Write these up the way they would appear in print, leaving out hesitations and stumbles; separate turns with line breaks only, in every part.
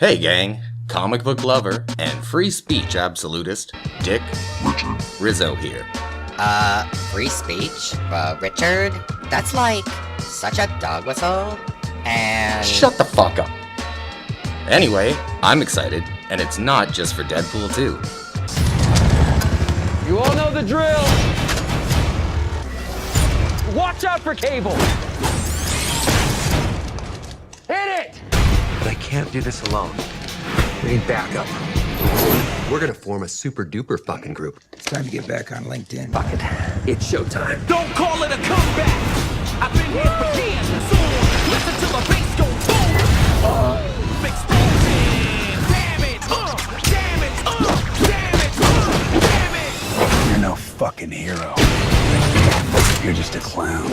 Hey gang, comic book lover and free speech absolutist, Dick RiZzO here.
Free speech? Richard? That's like such a dog whistle, and...
Shut the fuck up. Anyway, I'm excited, and it's not just for Deadpool 2.
You all know the drill! Watch out for Cable! Hit it!
But I can't do this alone. We need backup. We're gonna form a super duper fucking group.
It's time to get back on LinkedIn.
Fuck it. It's showtime.
Don't call it a comeback! I've been here for years, so listen to my bass go boom! Explosion! Damage! Damage! Damage!
You're no fucking hero. You're just a clown.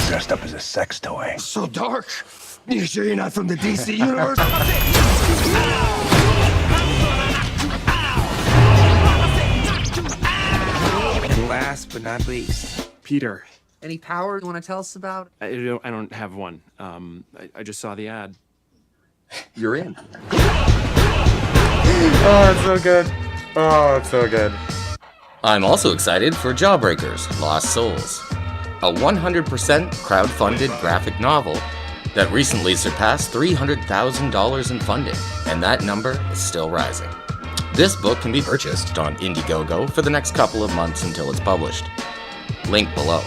Dressed up as a sex toy.
So dark. You sure you're not from the DC universe?
And last but not least,
Peter.
Any power you want to tell us about?
I don't have one. I just saw the ad.
You're in.
Oh, it's so good. Oh, it's so good. I'm also excited for Jawbreakers, Lost Souls, a 100% crowd-funded graphic novel that recently surpassed $300,000 in funding, and that number is still rising. This book can be purchased on Indiegogo for the next couple of months until it's published. Link below.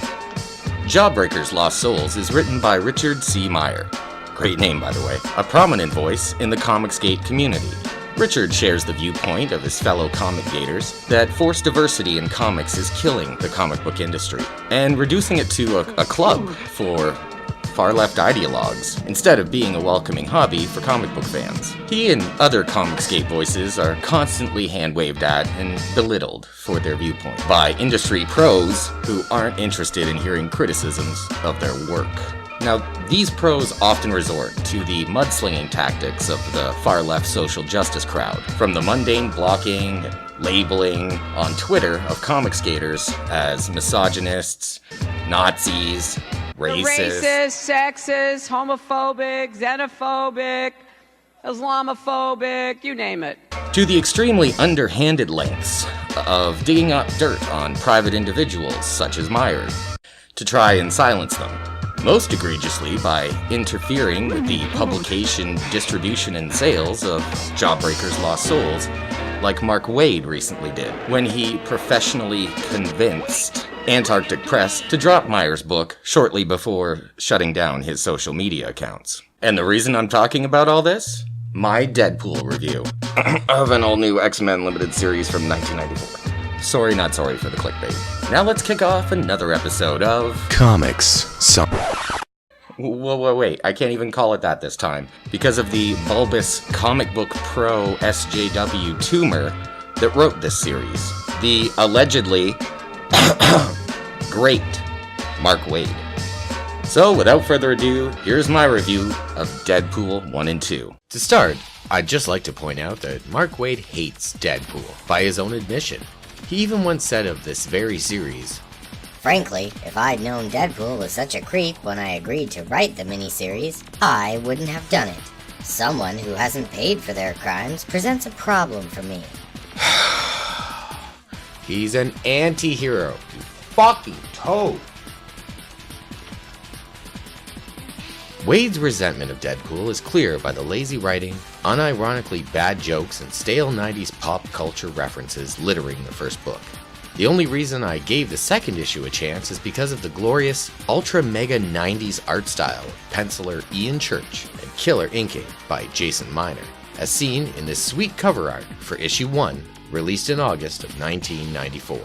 Jawbreakers Lost Souls is written by Richard C. Meyer. Great name, by the way. A prominent voice in the Comicsgate community. Richard shares the viewpoint of his fellow comic gators that forced diversity in comics is killing the comic book industry and reducing it to a club for far-left ideologues, instead of being a welcoming hobby for comic book fans. He and other Comicsgate voices are constantly hand-waved at and belittled for their viewpoint by industry pros who aren't interested in hearing criticisms of their work. Now, these pros often resort to the mudslinging tactics of the far-left social justice crowd, from the mundane blocking and labeling on Twitter of Comicsgaters as misogynists, Nazis, racist,
sexist, homophobic, xenophobic, Islamophobic, you name it.
to the extremely underhanded lengths of digging up dirt on private individuals such as Myers to try and silence them, most egregiously by interfering with the publication, distribution, and sales of Jawbreakers Lost Souls, like Mark Waid recently did, when he professionally convinced Antarctic Press to drop Myers' book shortly before shutting down his social media accounts. And the reason I'm talking about all this? My Deadpool review of an all-new X-Men limited series from 1994. Sorry, not sorry for the clickbait. Now let's kick off another episode of
Comics.
Wait, I can't even call it that this time, because of the bulbous comic book pro SJW tumor that wrote this series. The allegedly great Mark Waid. So, without further ado, here's my review of Deadpool 1 and 2.
To start, I'd just like to point out that Mark Waid hates Deadpool, by his own admission. He even once said of this very series,
Frankly, if I'd known Deadpool was such a creep when I agreed to write the miniseries, I wouldn't have done it. Someone who hasn't paid for their crimes presents a problem for me.
he's an anti-hero. You fucking toad. Wade's resentment of Deadpool is clear by the lazy writing, unironically bad jokes, and stale 90s pop culture references littering the first book. The only reason I gave the second issue a chance is because of the glorious, ultra-mega 90s art style of penciler Ian Church and killer inking by Jason Miner, as seen in this sweet cover art for issue 1, released in August of 1994.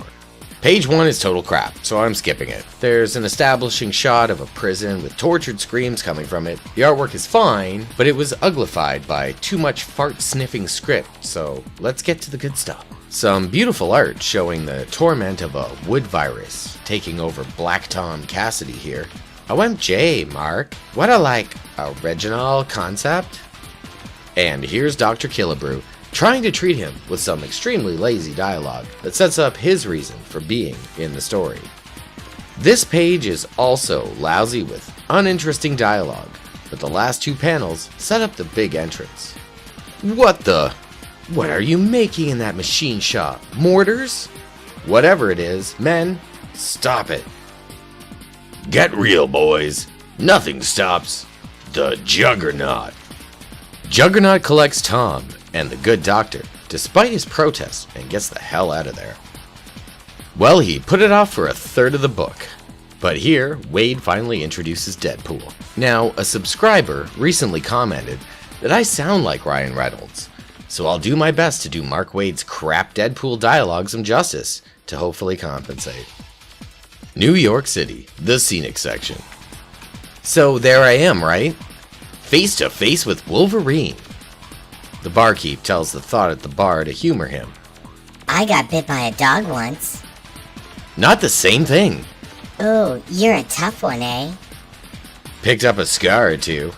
Page 1 is total crap, so I'm skipping it. There's an establishing shot of a prison with tortured screams coming from it. The artwork is fine, but it was uglified by too much fart-sniffing script, so let's get to the good stuff. Some beautiful art showing the torment of a wood virus taking over Black Tom Cassidy here. OMG, Mark. What a, original concept? And here's Dr. Killebrew, trying to treat him with some extremely lazy dialogue that sets up his reason for being in the story. This page is also lousy with uninteresting dialogue, but the last two panels set up the big entrance. What are you making in that machine shop? Mortars? Whatever it is, men, stop it. Get real, boys. Nothing stops the Juggernaut. Juggernaut collects Tom and the good doctor, despite his protest, and gets the hell out of there. Well, he put it off for a third of the book. But here, Wade finally introduces Deadpool. Now, a subscriber recently commented that I sound like Ryan Reynolds, so I'll do my best to do Mark Waid's crap Deadpool dialogue some justice to hopefully compensate. New York City, the scenic section. So there I am, right? Face to face with Wolverine. The barkeep tells the thought at the bar to humor him.
I got bit by a dog once.
Not the same thing.
Ooh, you're a tough one, eh?
Picked up a scar or two.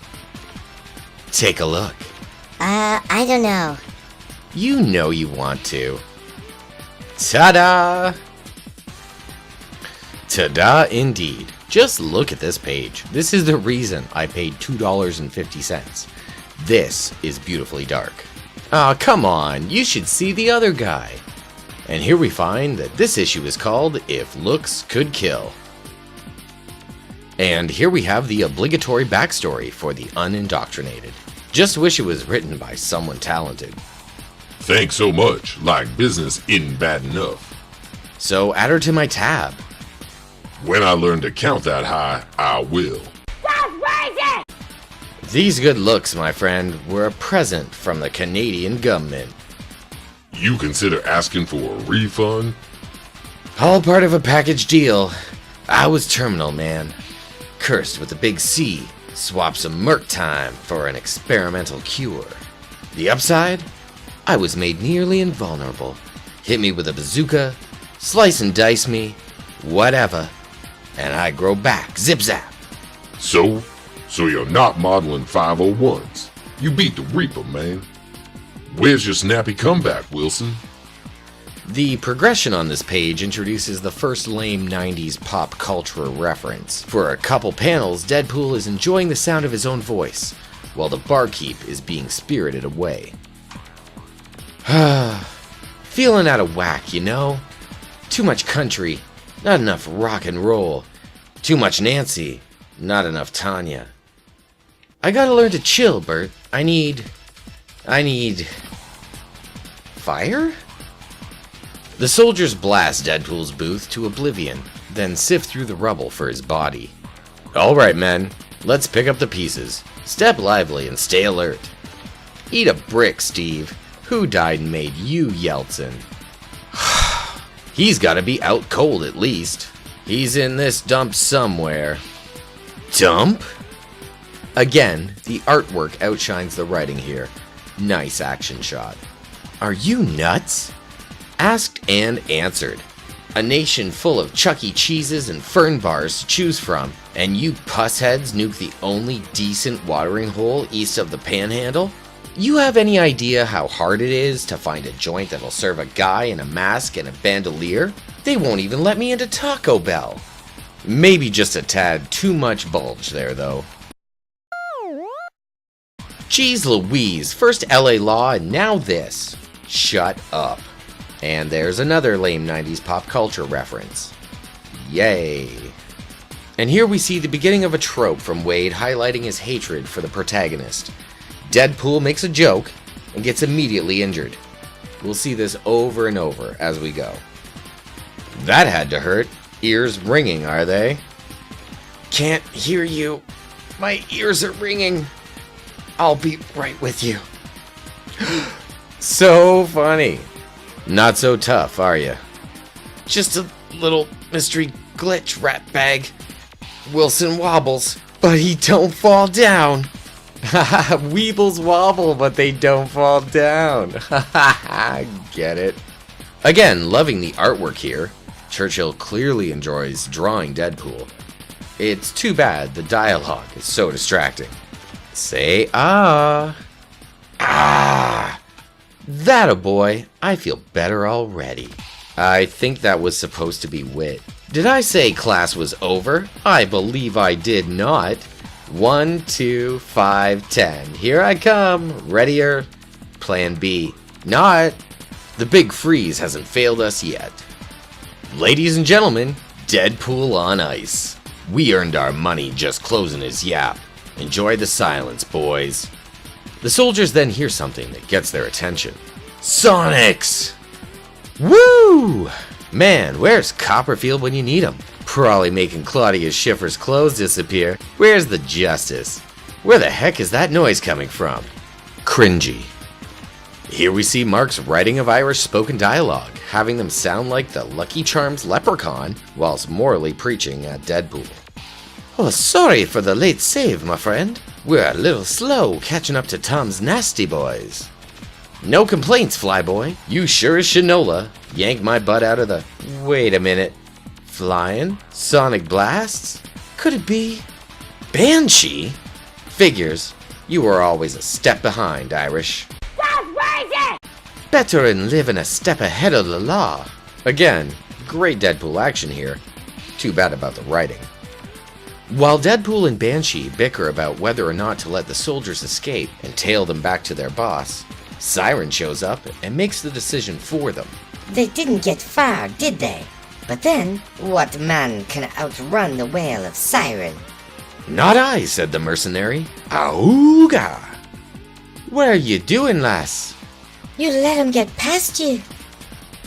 Take a look.
I don't know.
You know you want to. Ta-da! Ta-da indeed. Just look at this page. This is the reason I paid $2.50. This is beautifully dark. Aw, come on, you should see the other guy. And here we find that this issue is called If Looks Could Kill. And here we have the obligatory backstory for the unindoctrinated. Just wish it was written by someone talented.
Thanks so much, like business isn't bad enough.
So add her to my tab.
When I learn to count that high, I will.
These good looks, my friend, were a present from the Canadian government.
You consider asking for a refund?
All part of a package deal. I was terminal, man. Cursed with a big C. Swap some merc time for an experimental cure. The upside? I was made nearly invulnerable. Hit me with a bazooka, slice and dice me, whatever, and I grow back, zip-zap.
So you're not modeling 501s. You beat the Reaper, man. Where's your snappy comeback, Wilson?
The progression on this page introduces the first lame 90s pop culture reference. For a couple panels, Deadpool is enjoying the sound of his own voice, while the barkeep is being spirited away. Feeling out of whack, you know? Too much country, not enough rock and roll. Too much Nancy, not enough Tanya. I gotta learn to chill, Bert. I need... fire? The soldiers blast Deadpool's booth to oblivion, then sift through the rubble for his body. Alright, men, let's pick up the pieces. Step lively and stay alert. Eat a brick, Steve. Who died and made you Yeltsin? He's gotta be out cold at least. He's in this dump somewhere. Dump? Again, the artwork outshines the writing here. Nice action shot. Are you nuts? Asked and answered. A nation full of Chuck E. Cheeses and fern bars to choose from, and you pussheads nuke the only decent watering hole east of the Panhandle? You have any idea how hard it is to find a joint that'll serve a guy in a mask and a bandolier? They won't even let me into Taco Bell. Maybe just a tad too much bulge there, though. Jeez Louise, first LA Law and now this. Shut up. And there's another lame 90s pop culture reference. Yay. And here we see the beginning of a trope from Wade highlighting his hatred for the protagonist. Deadpool makes a joke and gets immediately injured. We'll see this over and over as we go. That had to hurt. Ears ringing, are they? Can't hear you. My ears are ringing. I'll be right with you. So funny. Not so tough, are you? Just a little mystery glitch, rat bag. Wilson wobbles, but he don't fall down. Weebles wobble, but they don't fall down. Get it? Again, loving the artwork here. Churchill clearly enjoys drawing Deadpool. It's too bad the dialogue is so distracting. Say ah. Ah. That a boy. I feel better already. I think that was supposed to be wit. Did I say class was over? I believe I did not. 1, 2, 5, 10. Here I come. Readier. Plan B. Not. The big freeze hasn't failed us yet. Ladies and gentlemen, Deadpool on ice. We earned our money just closing his yap. Enjoy the silence, boys. The soldiers then hear something that gets their attention. Sonics! Woo! Man, where's Copperfield when you need him? Probably making Claudia Schiffer's clothes disappear. Where's the justice? Where the heck is that noise coming from? Cringy. Here we see Mark's writing of Irish spoken dialogue, having them sound like the Lucky Charms leprechaun, whilst morally preaching at Deadpool. Oh, sorry for the late save, my friend. We're a little slow catching up to Tom's nasty boys. No complaints, Flyboy. You sure as Shinola yank my butt out of the... Wait a minute. Flying? Sonic blasts? Could it be... Banshee? Figures. You were always a step behind, Irish. Better and living a step ahead of the law. Again, great Deadpool action here. Too bad about the writing. While Deadpool and Banshee bicker about whether or not to let the soldiers escape and tail them back to their boss, Siren shows up and makes the decision for them.
They didn't get far, did they? But then, what man can outrun the wail of Siren?
Not I, said the mercenary. Auga! What are you doing, lass?
You let him get past you.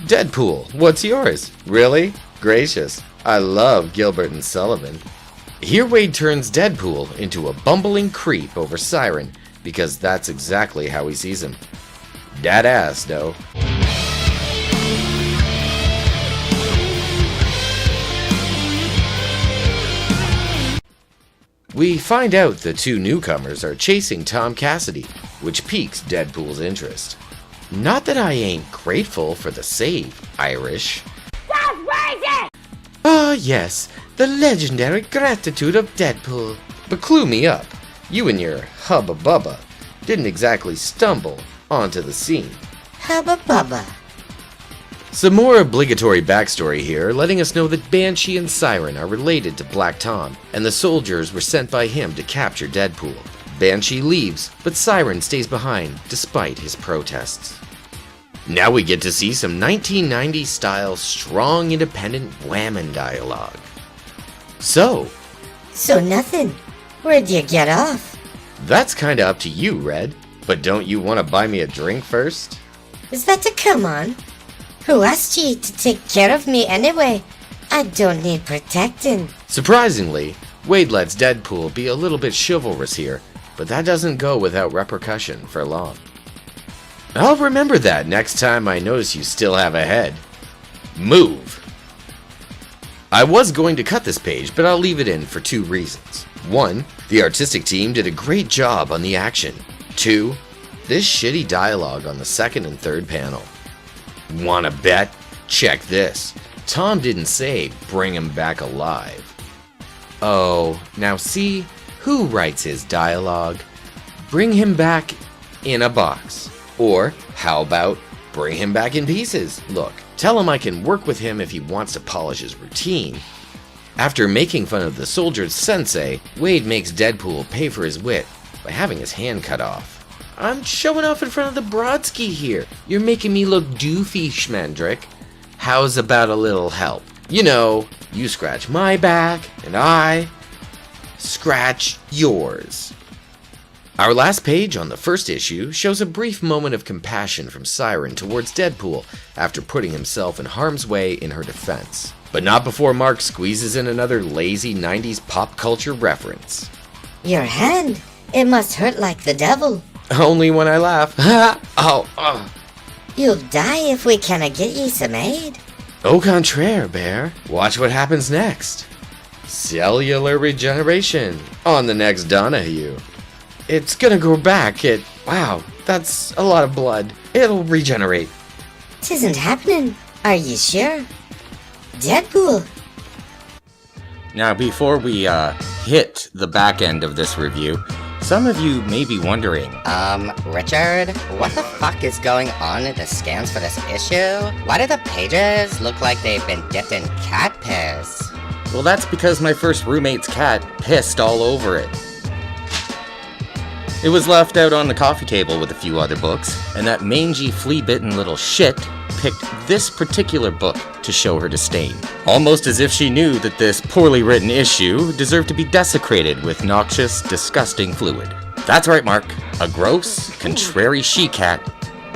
Deadpool, what's yours? Really? Gracious. I love Gilbert and Sullivan. Here Wade turns Deadpool into a bumbling creep over Siren, because that's exactly how he sees him. Dat ass, though. We find out the two newcomers are chasing Tom Cassidy, which piques Deadpool's interest. Not that I ain't grateful for the save, Irish. Ah, yes, the legendary gratitude of Deadpool. But clue me up, you and your Hubba Bubba didn't exactly stumble onto the scene.
Hubba Bubba.
Some more obligatory backstory here, letting us know that Banshee and Siren are related to Black Tom, and the soldiers were sent by him to capture Deadpool. Banshee leaves, but Siren stays behind despite his protests. Now we get to see some 1990s style strong independent whammon dialogue. So
nothing. Where'd you get off?
That's kinda up to you, Red. But don't you want to buy me a drink first?
Is that a come on? Who asked you to take care of me anyway? I don't need protecting.
Surprisingly, Wade lets Deadpool be a little bit chivalrous here, but that doesn't go without repercussion for long. I'll remember that next time I notice you still have a head. Move! I was going to cut this page, but I'll leave it in for two reasons. One, the artistic team did a great job on the action. Two, this shitty dialogue on the second and third panel. Wanna bet? Check this. Tom didn't say bring him back alive. Oh, now see, who writes his dialogue? Bring him back in a box. Or, how about, bring him back in pieces? Look, tell him I can work with him if he wants to polish his routine. After making fun of the soldier's sensei, Wade makes Deadpool pay for his wit by having his hand cut off. I'm showing off in front of the Brodsky here. You're making me look doofy, Schmendrick. How's about a little help? You know, you scratch my back, and I scratch yours. Our last page on the first issue shows a brief moment of compassion from Siren towards Deadpool after putting himself in harm's way in her defense. But not before Mark squeezes in another lazy 90s pop culture reference.
Your hand? It must hurt like the devil.
Only when I laugh. Oh.
You'll die if we cannot get you some aid.
Au contraire, Bear. Watch what happens next. Cellular regeneration on the next Donahue. It's gonna go back. Wow, that's a lot of blood. It'll regenerate.
Tisn't happening. Are you sure? Deadpool.
Now, before we hit the back end of this review, some of you may be wondering,
Richard, what the fuck is going on in the scans for this issue? Why do the pages look like they've been dipped in cat piss?
well, that's because my first roommate's cat pissed all over it. It was left out on the coffee table with a few other books, and that mangy, flea-bitten little shit picked this particular book to show her disdain. Almost as if she knew that this poorly written issue deserved to be desecrated with noxious, disgusting fluid. That's right, Mark. A gross, contrary she-cat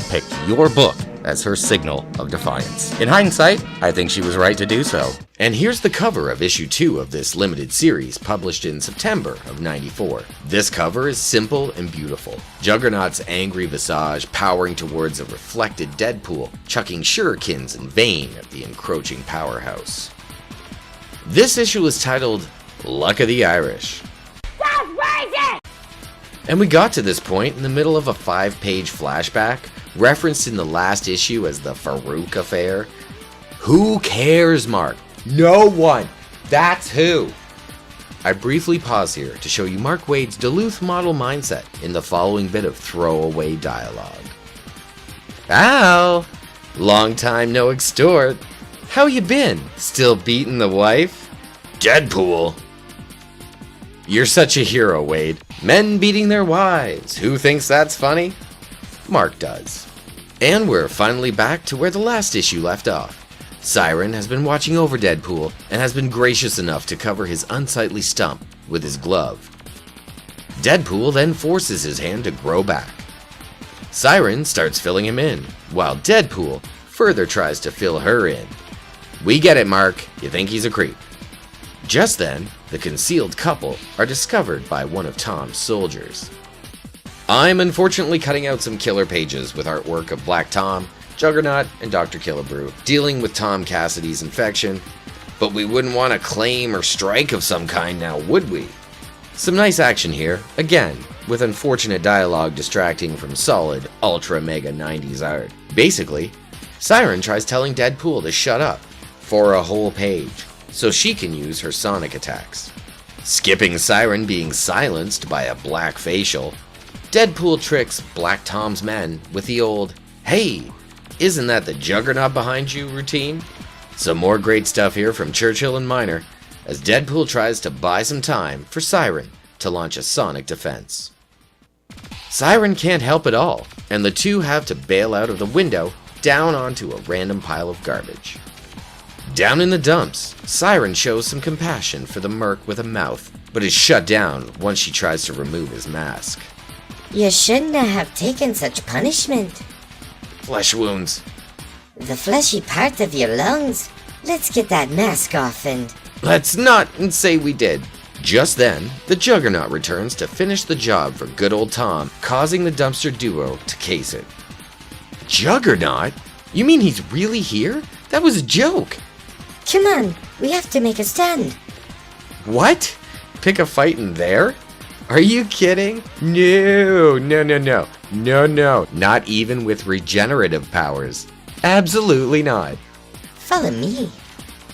picked your book as her signal of defiance. In hindsight, I think she was right to do so.
And here's the cover of issue 2 of this limited series, published in September of '94. This cover is simple and beautiful. Juggernaut's angry visage powering towards a reflected Deadpool, chucking shurikens in vain at the encroaching powerhouse. This issue is titled Luck of the Irish. And we got to this point in the middle of a 5-page flashback, referenced in the last issue as the Farouk affair. Who cares, Mark? No one! That's who! I briefly pause here to show you Mark Waid's Duluth model mindset in the following bit of throwaway dialogue. Al! Long time no extort. How you been? Still beating the wife? Deadpool! You're such a hero, Waid. Men beating their wives. Who thinks that's funny? Mark does. And we're finally back to where the last issue left off. Siren has been watching over Deadpool and has been gracious enough to cover his unsightly stump with his glove. Deadpool then forces his hand to grow back. Siren starts filling him in, while Deadpool further tries to fill her in. We get it, Mark. You think he's a creep. Just then, the concealed couple are discovered by one of Tom's soldiers. I'm unfortunately cutting out some killer pages with artwork of Black Tom, Juggernaut, and Dr. Killebrew dealing with Tom Cassidy's infection, but we wouldn't want a claim or strike of some kind now, would we? Some nice action here, again, with unfortunate dialogue distracting from solid, ultra-mega 90s art. Basically, Siren tries telling Deadpool to shut up for a whole page, so she can use her sonic attacks. Skipping Siren being silenced by a black facial, Deadpool tricks Black Tom's men with the old, "Hey, isn't that the Juggernaut behind you" routine? Some more great stuff here from Churchill and Miner, as Deadpool tries to buy some time for Siren to launch a sonic defense. Siren can't help at all, and the two have to bail out of the window down onto a random pile of garbage. Down in the dumps, Siren shows some compassion for the merc with a mouth, but is shut down once she tries to remove his mask.
You shouldn't have taken such punishment.
Flesh wounds.
The fleshy part of your lungs. Let's get that mask off and...
Let's not and say we did. Just then, the Juggernaut returns to finish the job for good old Tom, causing the dumpster duo to case it. Juggernaut? You mean he's really here? That was a joke.
Come on, we have to make a stand.
What? Pick a fight in there? Are you kidding? No, not even with regenerative powers. Absolutely not.
Follow me.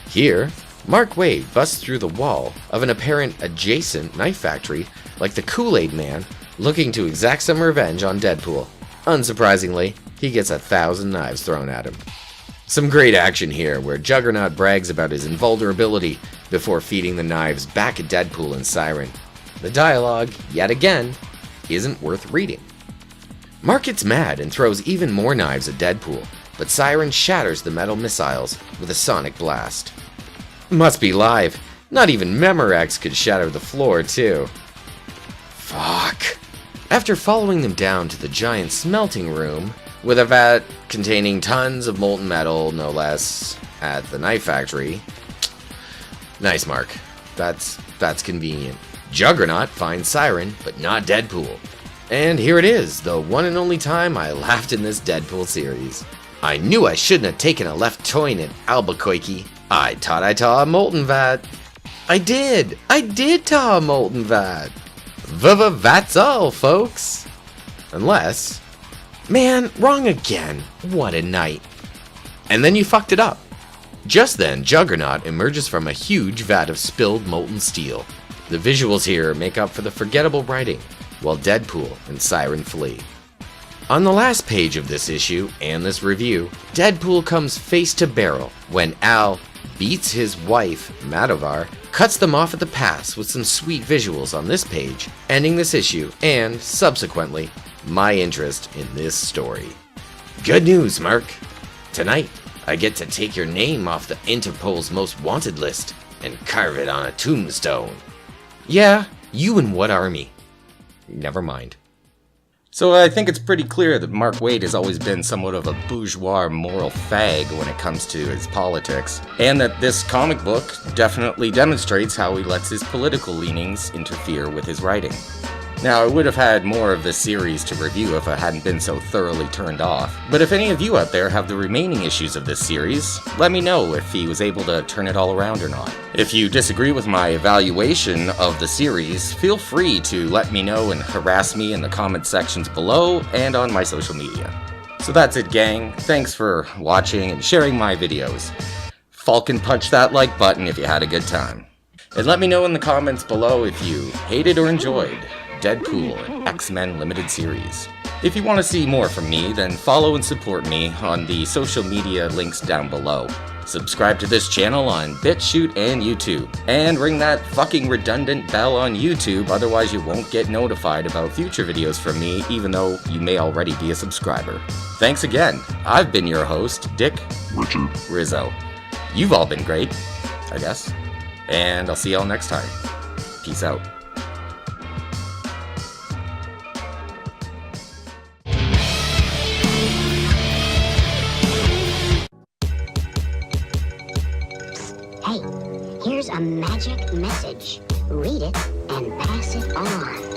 Here, Mark Waid busts through the wall of an apparent adjacent knife factory like the Kool-Aid Man, looking to exact some revenge on Deadpool. Unsurprisingly, he gets 1,000 knives thrown at him. Some great action here, where Juggernaut brags about his invulnerability before feeding the knives back at Deadpool and Siren. The dialogue, yet again, isn't worth reading. Mark gets mad and throws even more knives at Deadpool, but Siren shatters the metal missiles with a sonic blast. Must be live. Not even Memorex could shatter the floor, too. Fuck. After following them down to the giant smelting room, with a vat containing tons of molten metal, no less, at the knife factory. Nice, Mark. That's convenient. Juggernaut finds Siren, but not Deadpool. And here it is, the one and only time I laughed in this Deadpool series. I knew I shouldn't have taken a left turn at Albuquerque. I thought I saw a molten vat. I did saw a molten vat. That's all, folks. Unless... Man, wrong again. What a night. And then you fucked it up. Just then, Juggernaut emerges from a huge vat of spilled molten steel. The visuals here make up for the forgettable writing, while Deadpool and Siren flee. On the last page of this issue, and this review, Deadpool comes face to barrel when Al beats his wife, Madovar, cuts them off at the pass with some sweet visuals on this page, ending this issue and, subsequently, my interest in this story. Good news, Mark! Tonight, I get to take your name off the Interpol's most wanted list and carve it on a tombstone. Yeah, you and what army? Never mind.
So I think it's pretty clear that Mark Waid has always been somewhat of a bourgeois moral fag when it comes to his politics, and that this comic book definitely demonstrates how he lets his political leanings interfere with his writing. Now, I would have had more of this series to review if I hadn't been so thoroughly turned off, but if any of you out there have the remaining issues of this series, let me know if he was able to turn it all around or not. If you disagree with my evaluation of the series, feel free to let me know and harass me in the comment sections below and on my social media. So that's it, gang. Thanks for watching and sharing my videos. Falcon punch that like button if you had a good time. And let me know in the comments below if you hated or enjoyed Deadpool X-Men Limited Series. If you want to see more from me, then follow and support me on the social media links down below. Subscribe to this channel on BitChute and YouTube, and ring that fucking redundant bell on YouTube, otherwise you won't get notified about future videos from me, even though you may already be a subscriber. Thanks again. I've been your host, Dick RiZzO. You've all been great, I guess. And I'll see y'all next time. Peace out.
Hey, here's a magic message. Read it and pass it on.